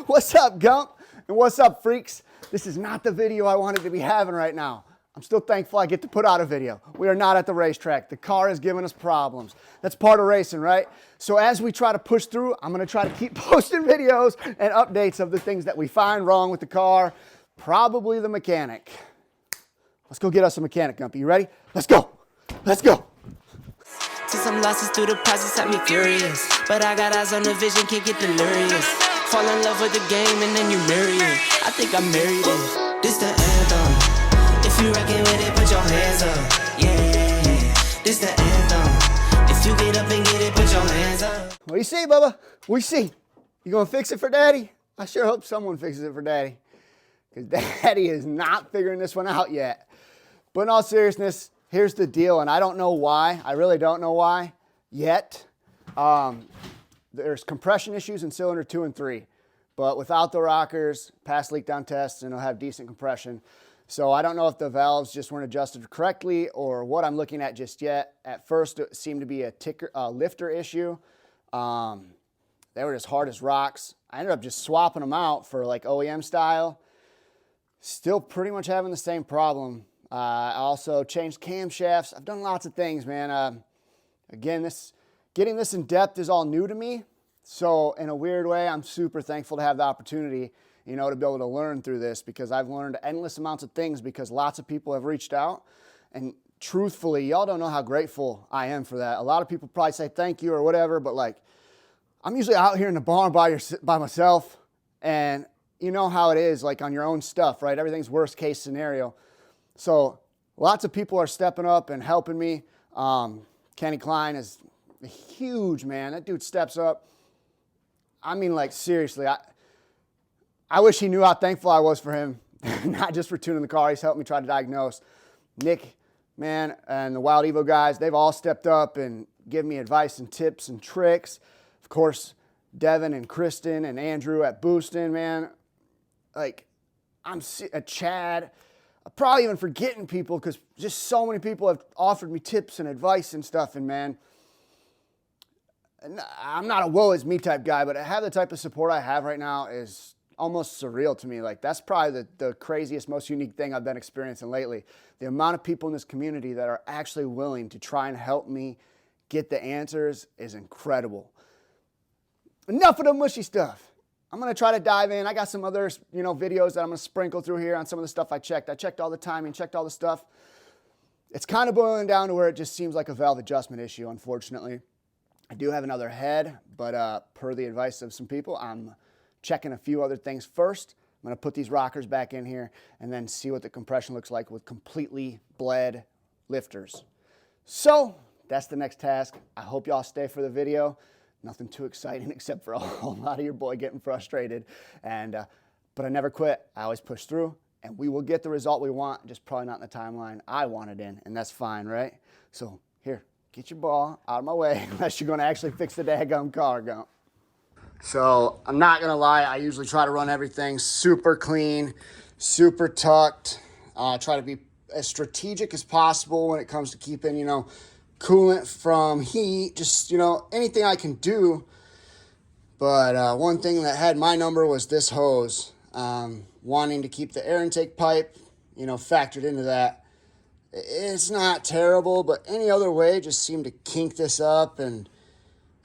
What's up, Gump? And what's up, freaks? This is not the video I wanted to be having right now. I'm still thankful I get to put out a video. We are not at the racetrack. The car is giving us problems. That's part of racing, right? So as we try to push through, I'm going to try to keep posting videos and updates of the things that we find wrong with the car. Probably the mechanic. Let's go get us a mechanic, Gumpy. You ready? Let's go. Let's go. Took some losses through the process, had me furious. But I got eyes on the vision, can't get delirious. Fall in love with the game and then you marry it. I think I married it. This the anthem. If you rockin' with it, put your hands up. Yeah, this the anthem. If you get up and get it, put your hands up. What do you see, Bubba? What do you see? You gonna fix it for Daddy? I sure hope someone fixes it for Daddy. Because Daddy is not figuring this one out yet. But in all seriousness, here's the deal, and I don't know why. I really don't know why yet. There's compression issues in cylinder 2 and 3. But without the rockers, pass leak down tests, and it'll have decent compression. So I don't know if the valves just weren't adjusted correctly or what I'm looking at just yet. At first, it seemed to be a lifter issue. They were as hard as rocks. I ended up just swapping them out for like OEM style. Still pretty much having the same problem. I also changed camshafts. I've done lots of things, man. Again, getting this in depth is all new to me. So in a weird way, I'm super thankful to have the opportunity, to be able to learn through this, because I've learned endless amounts of things because lots of people have reached out. And truthfully, y'all don't know how grateful I am for that. A lot of people probably say thank you or whatever, but like, I'm usually out here in the barn by myself, and you know how it is, like on your own stuff, right? Everything's worst case scenario. So lots of people are stepping up and helping me. Kenny Klein is huge, man. That dude steps up. I mean, like, seriously, I wish he knew how thankful I was for him, not just for tuning the car. He's helped me try to diagnose. Nick, man, and the Wild Evo guys, they've all stepped up and given me advice and tips and tricks. Of course, Devin and Kristen and Andrew at Boostin', man. Like, Chad. I'm probably even forgetting people because just so many people have offered me tips and advice and stuff. And man, I'm not a woe is me type guy, but to have the type of support I have right now is almost surreal to me. Like, that's probably the craziest, most unique thing I've been experiencing lately. The amount of people in this community that are actually willing to try and help me get the answers is incredible. Enough of the mushy stuff. I'm going to try to dive in. I got some other, videos that I'm going to sprinkle through here on some of the stuff I checked. I checked all the timing, checked all the stuff. It's kind of boiling down to where it just seems like a valve adjustment issue, unfortunately. I do have another head, but per the advice of some people, I'm checking a few other things first. I'm going to put these rockers back in here and then see what the compression looks like with completely bled lifters. So that's the next task. I hope y'all stay for the video. Nothing too exciting except for a whole lot of your boy getting frustrated. But I never quit. I always push through, and we will get the result we want, just probably not in the timeline I want it in, and that's fine, right? So here, get your ball out of my way unless you're going to actually fix the daggum car, Gump. So I'm not going to lie. I usually try to run everything super clean, super tucked. Try to be as strategic as possible when it comes to keeping, coolant from heat, just, anything I can do. But one thing that had my number was this hose. Wanting to keep the air intake pipe, factored into that. It's not terrible, but any other way just seemed to kink this up. And,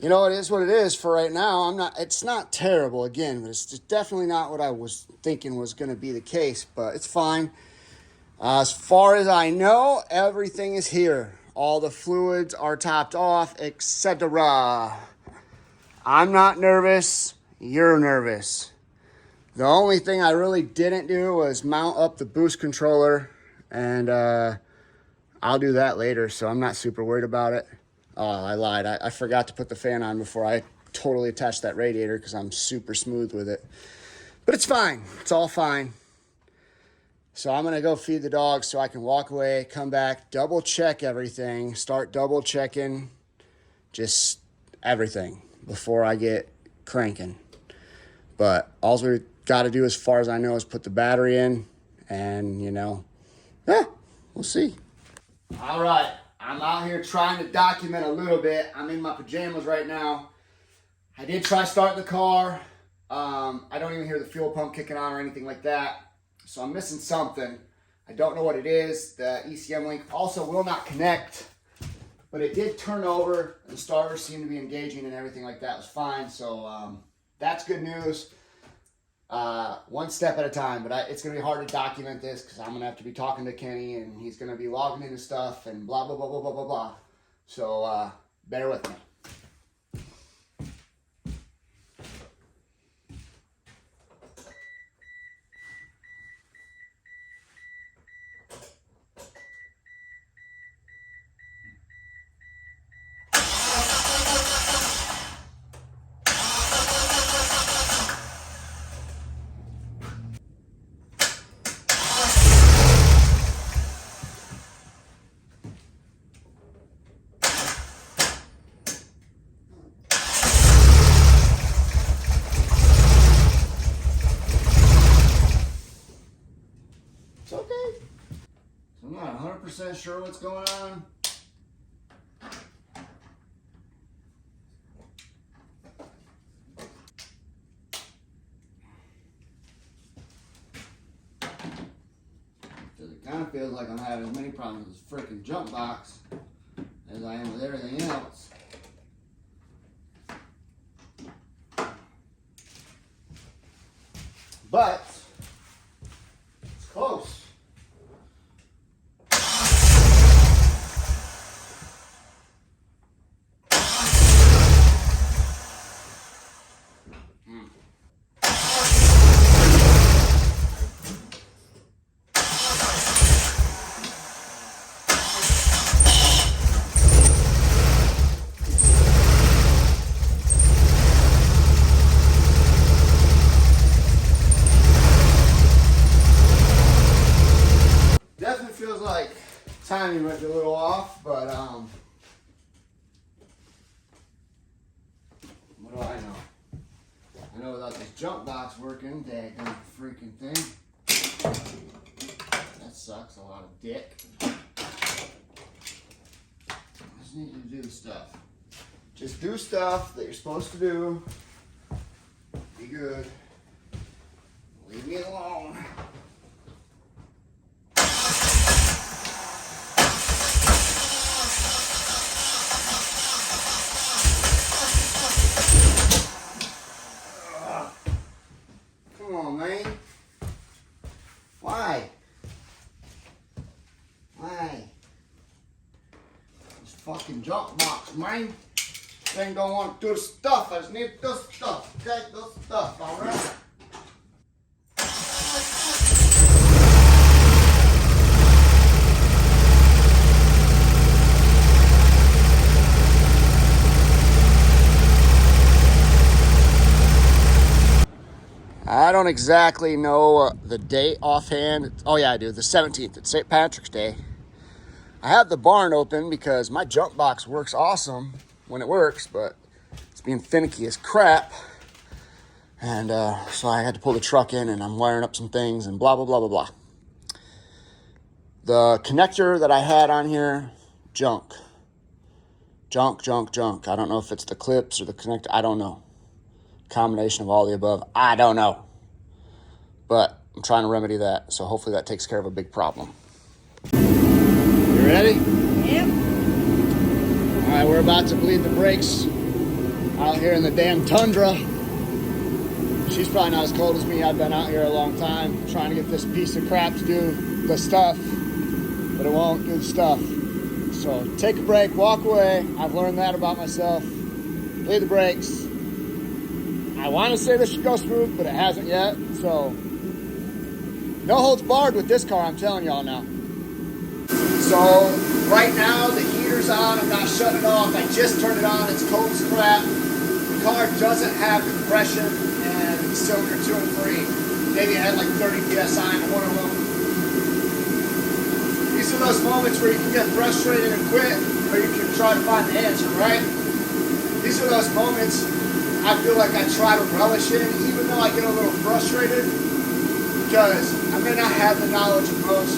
it is what it is for right now. It's not terrible, again, but it's just definitely not what I was thinking was going to be the case, but it's fine. As far as I know, everything is here. All the fluids are topped off, etc. I'm not nervous. You're nervous. The only thing I really didn't do was mount up the boost controller, and I'll do that later, so I'm not super worried about it. Oh, I lied. I forgot to put the fan on before I totally attached that radiator because I'm super smooth with it. But it's fine. It's all fine. So I'm going to go feed the dogs so I can walk away, come back, double check everything, start double checking just everything before I get cranking. But all we got to do, as far as I know, is put the battery in and, we'll see. All right. I'm out here trying to document a little bit. I'm in my pajamas right now. I did try starting the car. I don't even hear the fuel pump kicking on or anything like that. So I'm missing something. I don't know what it is. The ECM link also will not connect, but it did turn over. The starters seem to be engaging and everything like that was fine. So that's good news. One step at a time, but it's going to be hard to document this because I'm going to have to be talking to Kenny and he's going to be logging into stuff and blah, blah, blah, blah, blah, blah, blah. So bear with me. It's okay. I'm not 100% sure what's going on. Because it kind of feels like I'm having as many problems with this freaking jump box as I am with everything else. But it's close. Definitely feels like timing might be a little off, but what do I know? I know without this jump box working, daggone freaking thing. That sucks, a lot of dick. I just need you to do stuff. Just do stuff that you're supposed to do. Be good. Leave me alone. Come on, man. Why? Why? This fucking jump box, man. Ain't gonna want to do the stuff. I just need this stuff. Okay, this stuff, alright? I don't exactly know the date offhand. Oh yeah, I do. The 17th. It's St. Patrick's Day. I have the barn open because my jump box works awesome when it works, but it's being finicky as crap. And so I had to pull the truck in and I'm wiring up some things and blah, blah, blah, blah, blah. The connector that I had on here, junk. Junk, junk, junk. I don't know if it's the clips or the connector. I don't know. Combination of all the above. I don't know. But I'm trying to remedy that. So hopefully that takes care of a big problem. You ready? Yep. All right, we're about to bleed the brakes out here in the damn tundra. She's probably not as cold as me. I've been out here a long time trying to get this piece of crap to do the stuff, but it won't do the stuff. So take a break, walk away. I've learned that about myself. Bleed the brakes. I want to say this should go smooth, but it hasn't yet. So no holds barred with this car, I'm telling y'all now. So right now the heater's on. I'm not shutting it off. I just turned it on. It's cold as crap. The car doesn't have compression and cylinder 2 and 3. Maybe it had like 30 psi in one of them. These are those moments where you can get frustrated and quit, or you can try to find the answer, right? These are those moments I feel like I try to relish in, even though I get a little frustrated, because I may not have the knowledge of most,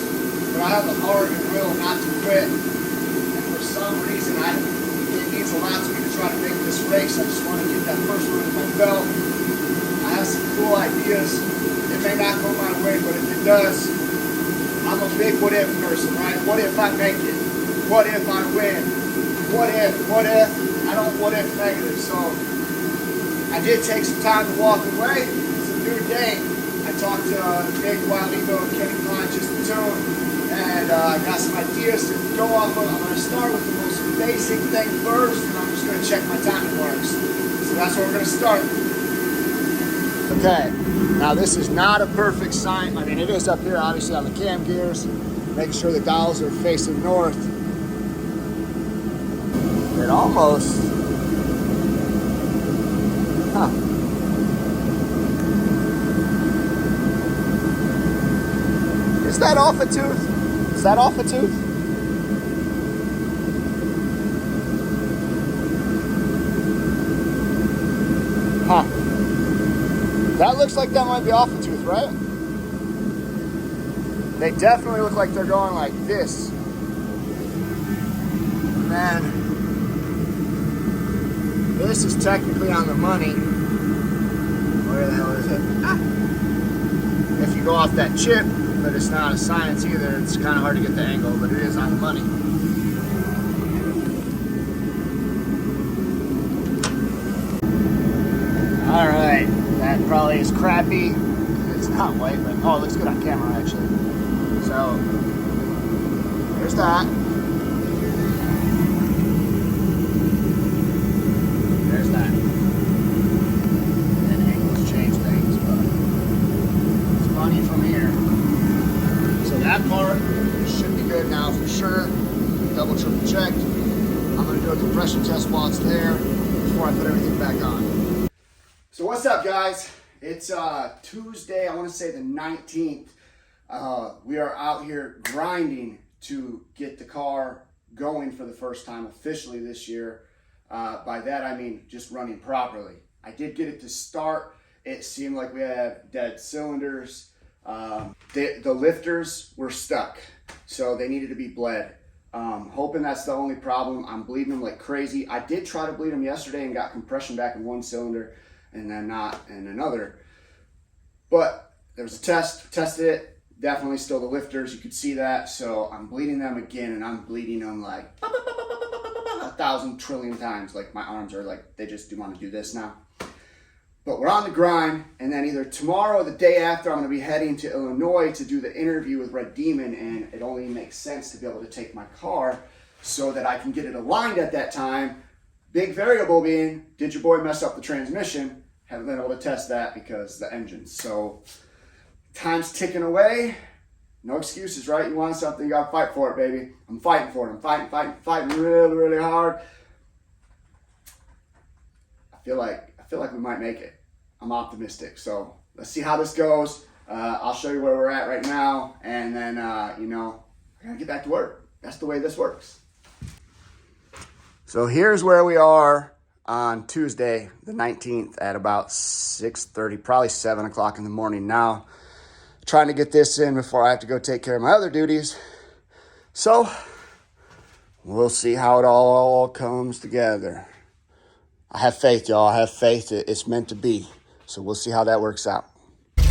but I have the heart and will not to quit. And for some reason, it means a lot to me to try to make this race. I just want to get that first one in my belt. I have got some cool ideas. It may not go my way, but if it does, I'm a big what if person, right? What if I make it? What if I win? What if I don't what if negative? So I did take some time to walk away. It's a new day. I talked to Nick Wildego and Kenny Klein just to tune, and I got some ideas to go off of. I'm going to start with the most basic thing first, and I'm just going to check my timing works. So that's where we're going to start. Okay, now this is not a perfect sign. I mean, it is up here, obviously, on the cam gears. Making sure the dials are facing north. It almost, Is that off a tooth? Is that off a tooth? Huh. That looks like that might be off a tooth, right? They definitely look like they're going like this. And then this is technically on the money. Where the hell is it? Ah. If you go off that chip, but it's not a science either. It's kind of hard to get the angle, but it is on the money. All right, that probably is crappy. It's not white, but oh, it looks good on camera actually. So there's that. There's that. And angles change things, but it's money from here. So that part should be good now for sure. Double, triple checked. I'm gonna do a compression test while it's there before I put everything back on. So what's up, guys? It's Tuesday, I want to say the 19th. We are out here grinding to get the car going for the first time officially this year. By that I mean just running properly. I did get it to start. It seemed like we had dead cylinders. The lifters were stuck, so they needed to be bled. Hoping that's the only problem. I'm bleeding them like crazy. I did try to bleed them yesterday and got compression back in one cylinder and then not in another. But there was a test, tested it, definitely still the lifters, you could see that. So I'm bleeding them again, and I'm bleeding them like 1,000 trillion times. Like my arms are like, they just do want to do this now. But we're on the grind, and then either tomorrow or the day after, I'm going to be heading to Illinois to do the interview with Red Demon, and it only makes sense to be able to take my car so that I can get it aligned at that time. Big variable being, did your boy mess up the transmission? Haven't been able to test that because the engine. So time's ticking away. No excuses, right? You want something, you got to fight for it, baby. I'm fighting for it. I'm fighting really, really hard. I feel like we might make it. I'm optimistic. So let's see how this goes. I'll show you where we're at right now, and then I gotta get back to work. That's the way this works. So here's where we are on Tuesday, the 19th, at about 6:30, probably 7 o'clock in the morning now. Trying to get this in before I have to go take care of my other duties. So we'll see how it all comes together. I have faith, y'all. I have faith. It's meant to be. So we'll see how that works out. I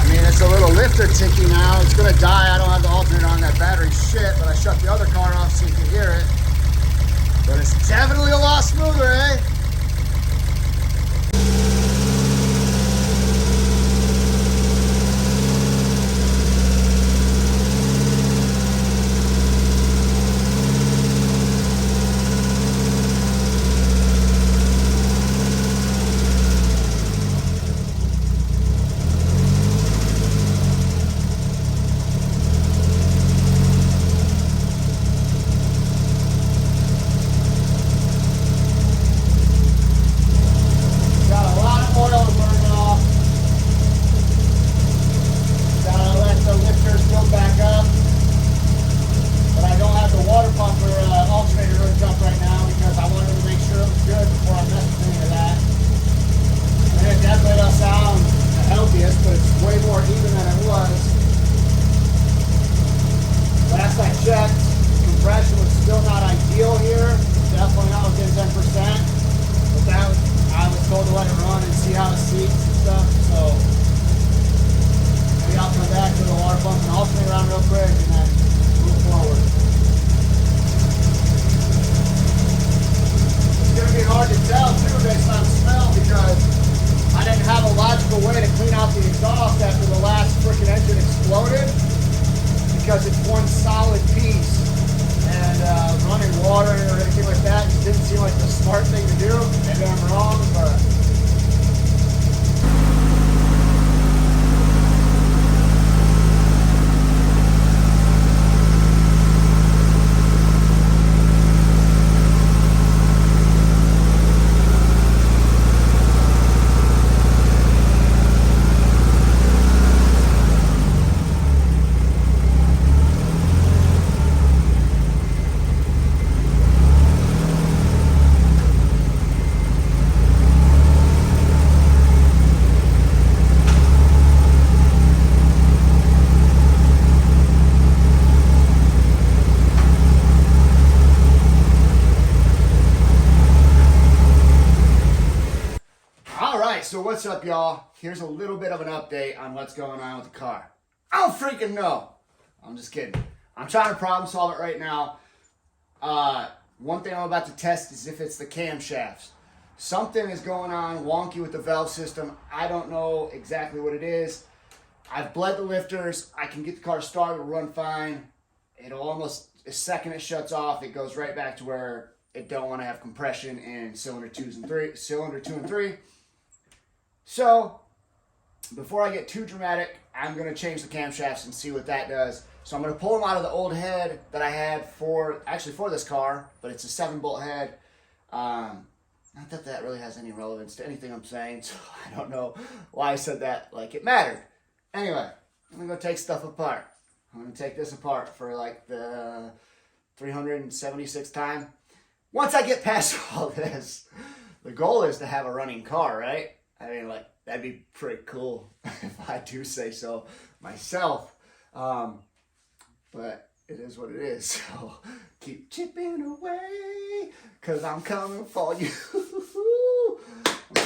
mean, it's a little lifter ticking now. It's going to die. I don't have the alternator on that battery. Shit, but I shut the other car off so you can hear it. But it's definitely a lot smoother, eh? exploded because it's one solid piece. And running water or anything like that just didn't seem like the smart thing to do. Maybe I'm wrong, but so what's up, y'all? Here's a little bit of an update on what's going on with the car. I don't freaking know. I'm just kidding. I'm trying to problem solve it right now. One thing I'm about to test is if it's the camshafts. Something is going on wonky with the valve system. I don't know exactly what it is. I've bled the lifters. I can get the car started, run fine. It'll almost, the second it shuts off, it goes right back to where it don't want to have compression in cylinder 2 and 3. So, before I get too dramatic, I'm going to change the camshafts and see what that does. So I'm going to pull them out of the old head that I had for this car, but it's a 7-bolt head. Not that that really has any relevance to anything I'm saying, so I don't know why I said that like it mattered. Anyway, I'm going to go take stuff apart. I'm going to take this apart for like the 376th time. Once I get past all this, the goal is to have a running car, right? I mean, like, that'd be pretty cool if I do say so myself. But it is what it is. So keep chipping away, because I'm coming for you.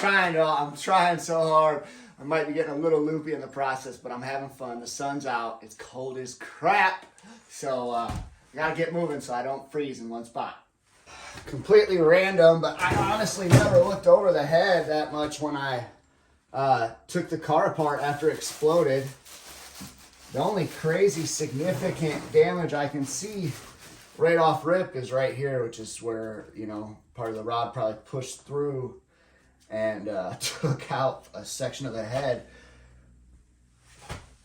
I'm trying so hard. I might be getting a little loopy in the process, but I'm having fun. The sun's out. It's cold as crap. So I got to get moving so I don't freeze in one spot. Completely random, but I honestly never looked over the head that much when I took the car apart after it exploded. The only crazy significant damage I can see right off rip is right here, which is where, you know, part of the rod probably pushed through and took out a section of the head.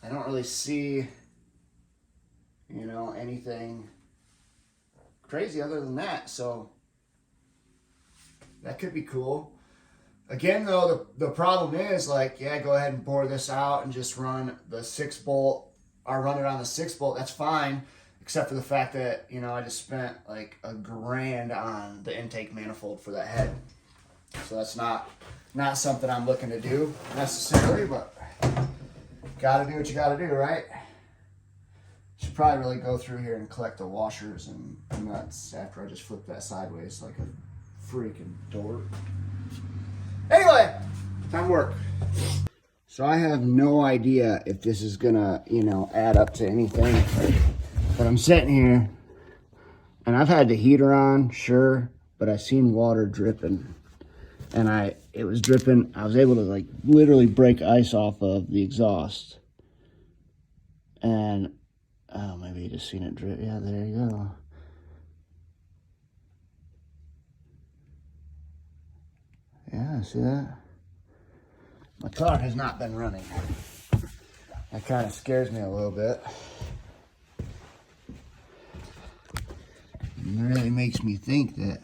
I don't really see, you know, anything crazy other than that, so that could be cool. Again, though, the problem is, like, yeah, go ahead and bore this out and just run the 6-bolt, or run it on the 6-bolt. That's fine, except for the fact that, you know, I just spent like $1,000 on the intake manifold for that head. So that's not something I'm looking to do necessarily, but gotta do what you gotta do, right? Should probably really go through here and collect the washers and nuts after I just flip that sideways like a freaking dork. Anyway, time to work. So I have no idea if this is gonna, you know, add up to anything. But I'm sitting here and I've had the heater on, sure, but I seen water dripping. And it was dripping. I was able to like literally break ice off of the exhaust. And oh, maybe you just seen it drip. Yeah, there you go. Yeah, see that? My car has not been running. That kind of scares me a little bit. It really makes me think that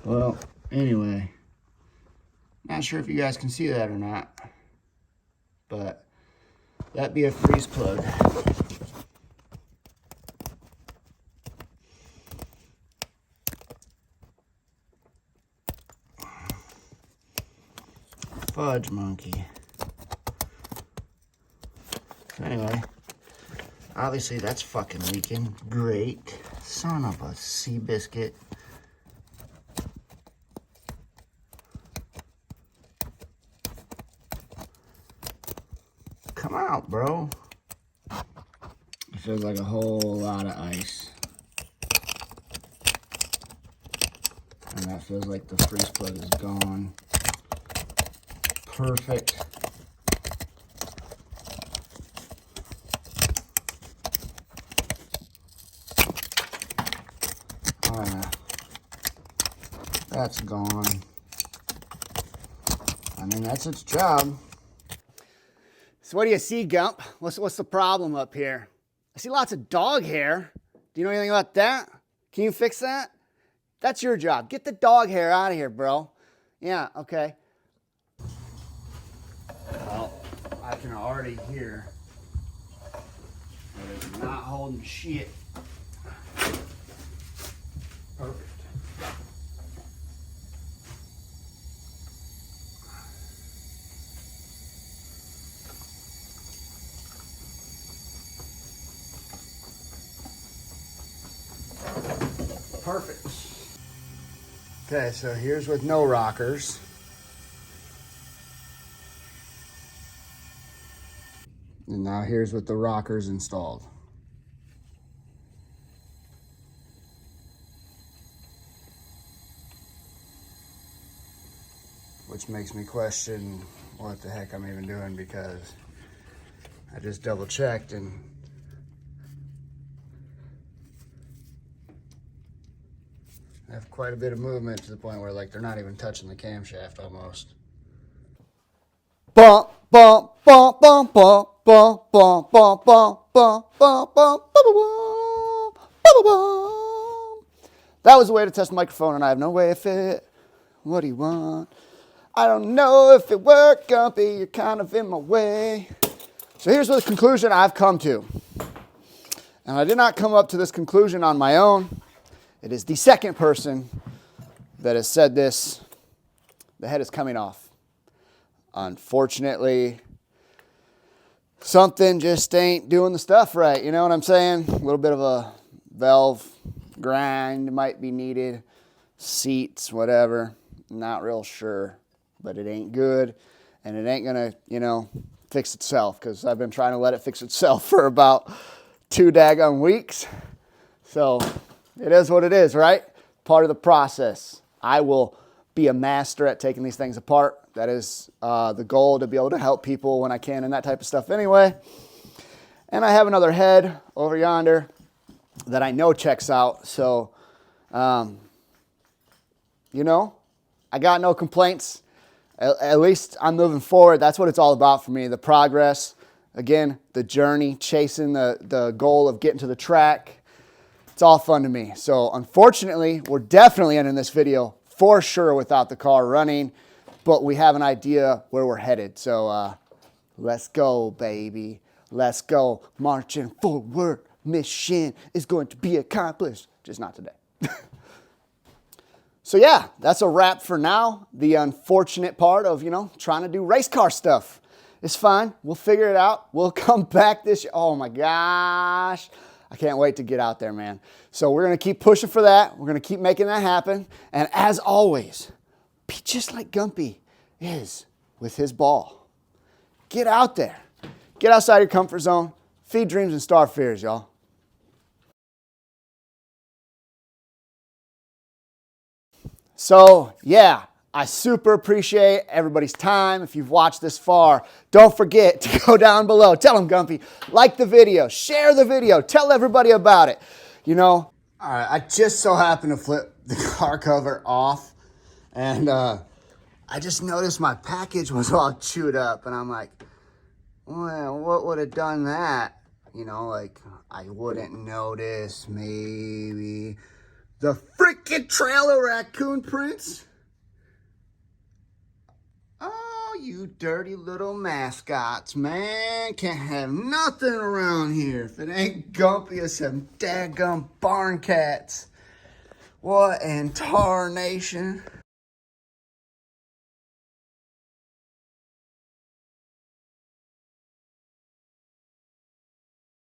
well, anyway, not sure if you guys can see that or not, but that'd be a freeze plug. Fudge monkey. So anyway, obviously that's fucking leaking. Great. Son of a sea biscuit. Come out, bro. It feels like a whole lot of ice. And that feels like the freeze plug is gone. Perfect. That's gone. I mean, that's its job. So what do you see, Gump? What's the problem up here? I see lots of dog hair. Do you know anything about that? Can you fix that? That's your job. Get the dog hair out of here, bro. Yeah, okay. Well, I can already hear that it's not holding shit. Perfect. Perfect. Okay, so here's with no rockers. And now here's with the rockers installed. Which makes me question what the heck I'm even doing, because I just double checked and I have quite a bit of movement to the point where like they're not even touching the camshaft almost. Bump, bump, bump, bump, bump, bump, bump, bump, bump, bump, bump, bump, bump. That was a way to test the microphone, and I have no way of it. What do you want? I don't know if it worked, Gumpy. You're kind of in my way. So here's the conclusion I've come to. And I did not come up to this conclusion on my own. It is the second person that has said this. The head is coming off. Unfortunately, something just ain't doing the stuff right. You know what I'm saying? A little bit of a valve grind might be needed. Seats, whatever. Not real sure. But it ain't good. And it ain't going to, fix itself. Because I've been trying to let it fix itself for about 2 daggone weeks. So it is what it is, right? Part of the process. I will be a master at taking these things apart. That is the goal, to be able to help people when I can and that type of stuff anyway. And I have another head over yonder that I know checks out. So, I got no complaints. At least I'm moving forward. That's what it's all about for me. The progress. Again, the journey, chasing the goal of getting to the track. It's all fun to me. So unfortunately, we're definitely ending this video for sure without the car running, but we have an idea where we're headed. So let's go, baby. Let's go. Marching forward. Mission is going to be accomplished. Just not today. So yeah, that's a wrap for now. The unfortunate part of, trying to do race car stuff. It's fine. We'll figure it out. We'll come back this year. Oh my gosh. I can't wait to get out there, man. So we're going to keep pushing for that. We're going to keep making that happen. And as always, be just like Gumpy is with his ball. Get out there. Get outside your comfort zone. Feed dreams and starve fears, y'all. So, yeah, I super appreciate everybody's time. If you've watched this far, don't forget to go down below. Tell them, Gumpy, like the video, share the video, tell everybody about it. All right, I just so happened to flip the car cover off, and I just noticed my package was all chewed up, and I'm like, well, what would have done that? I wouldn't notice maybe the freaking trailer raccoon prints. Oh, you dirty little mascots, man. Can't have nothing around here if it ain't Gumpy or some daggum barn cats. What in tarnation?